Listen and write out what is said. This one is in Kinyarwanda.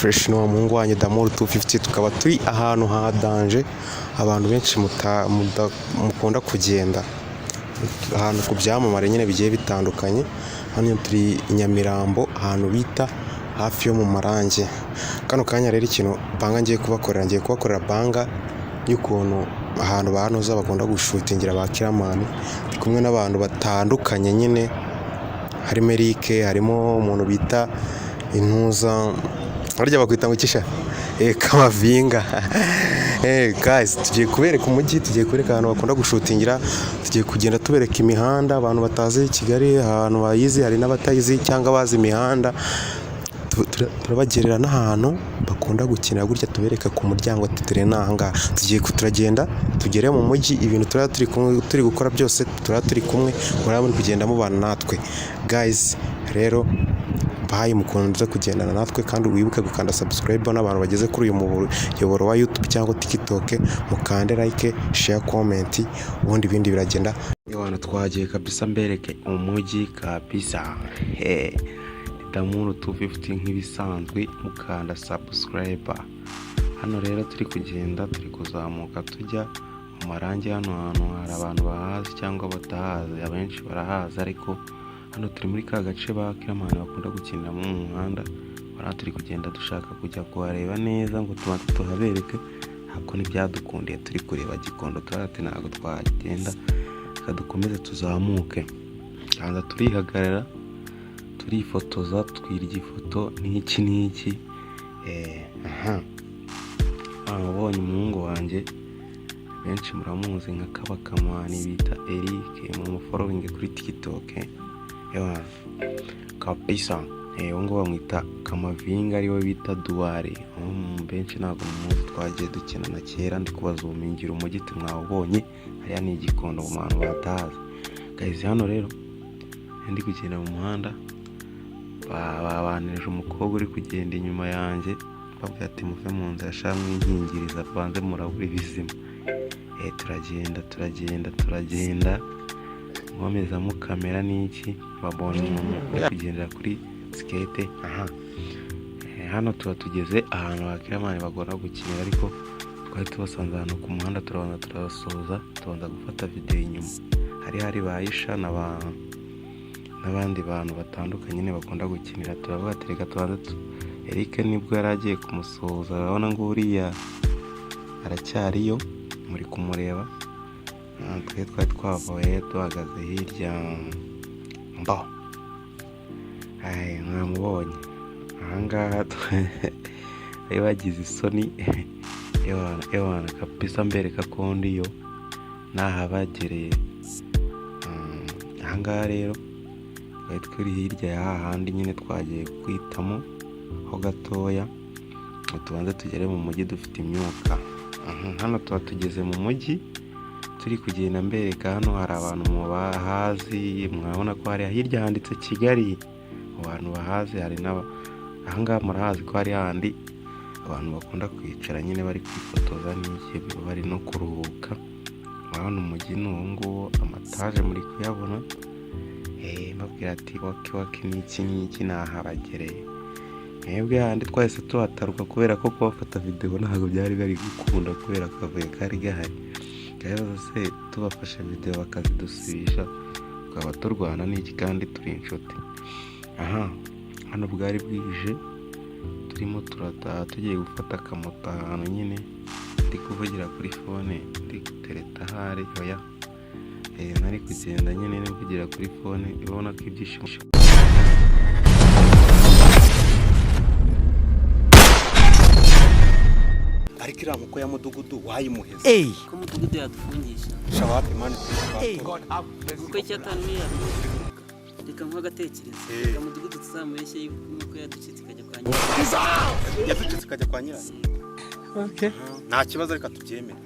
fresh no mungu wanyu Damur 250 tukaba turi ahantu hadanje abantu benshi mukunda kugenda ahantu ku byamamare nyine bigiye bitandukanye. Hano turi Nyamirambo ahantu bita hafi yo mu Marange. Kano kanya rero ikintu banga ngiye kubakorera banga y'ukuntu ahantu banoza bagomba gushutingira ba Kiramani. Ndi kumwe n'abantu batandukanye nyine, harimo Eric, harimo umuntu bita Intuza, barya bakwita ngo kisha Kamavinga. Guys, tugiye kubereka umujyi, tugiye kubereka ahantu bakunda gushutingira, tugiye kugenda tubereka imihanda abantu batazi Kigali, ahantu bayizi hari n'abatayizi cyangwa bazi imihanda. Turabagerera n'ahantu bakunda gukinira gutya, tubereka ku muryango tutere nahanga. Tugiye turagenda tugere mu mujyi, ibintu turi gukora byose turi kumwe, muri kugenda mubana natwe. Guys, rero bayi mukunze kugendana natwe, kandi wibuke gukanda subscribe n'abantu bageze kuri uyu muyoboro wa YouTube cyangwa TikTok, mukande like, share, comment, ubundi ibindi biragenda. Yohana twagiye kabisa, mbereke umujyi kabisa. Damur 250 nk'ibisanzwe, mukanda subscribe. Hano rero turi kugenda, turi kuzamuka tujya mu Marange. Hano hantu hari abantu bahazi cyangwa batahazi, abenshi barahazi, ariko hano turi muri ka gace ba Kiramani bakunda gukinira mu muhanda. Hano turi kugenda dushaka kujya kuhareba neza ngo tuhabereke, ntabwo ntibyadukundiye turi kureba Gikondo, turati ntabwo twagenda, kadukomeze tuzamuke. Kandi turihagarara turifotoza, twirya ifoto n'iki. Abonye umuhungu wanjye benshi muramuzi nka Kabakamani, bita Eric, mu following kuri TikTok. Kabisa, ngo bamwita Kamavinga, ariwe bita Duware. Benshi ntabwo muzi, twagiye dukina na kera, ndi kubazumingira umujyi mwawubonye, hariya ni Gikondo mu bantu batahazi. Guys, hano rero ndi kugenda mu muhanda, babanije umukobwa uri kugenda inyuma yanjye, bavuga ati muve mu nzira, shamwe inkingiriza banze murabura ibizima. Turagenda nkomezamo kamera n'iki, babonye umuntu uri kugendera kuri skate. Hano tuba tugeze ahantu ba Kiramani bagomba gukinira, ariko twari tubasanze ahantu ku muhanda, turabanza turabasoza, tubanza gufata video inyuma. Hari bayisha n'abandi bantu batandukanye nyine bakunda gukinira. Turavuga ati reka tubanze Eric nibwo yari agiye kumusoza, urabona ngo uriya aracyariyo, muri kumureba. Twari twavuye duhagaze hirya, mwamubonye ahangaha bari bagize isoni. Ewana kabisa, mbereka ko ndiyo nahabagereye. Ahangaha rero twari hirya y'ahandi nyine, twagiye kwitamo ho gatoya ngo tubanze tugere mu mujyi dufite imyuka. Hano tuba tugeze mu mujyi, turi kugenda mbereka. Hano hari abantu mubahazi, mwabona ko hari hirya handitse Kigali, abantu bahazi. Hari ahangaha murahazi ko hari handi abantu bakunda kwicara nyine bari kwifotoza n'iki, bari no kuruhuka. Urabona umujyi ni uwo nguwo, amataje muri kuyabona. Mbabwira ati waki n'iki nahabagereye. Mwebwe handi twahise tuhataruka, kubera ko kubafata video ntabwo byari bari gukunda, kubera akavuye kari gahari. Rero se tubafashe video bakazidusubisha, tukaba turwana n'iki kandi turi inshuti. Hano bwari bwije, turimo turataha tugiye gufata akamoto ahantu nyine, ndi kuvugira kuri phone, ndi gutereta hari oya. Nari kugenda nyine kugira kuri phone, ibona ko ibyishimo. Ariko iramu ko ya mudugudu wayimuheze. Ko mudugudu yadufungisha. Shawapi mani. Uko cyataniye. Reka nkagatekereza. Reka mudugudu tuzamubeshye yuko yaducitse kajya kwa nyirayo. Yaducitse kajya kwa nyirayo. Okay. Nta kibazo, reka tubyemere.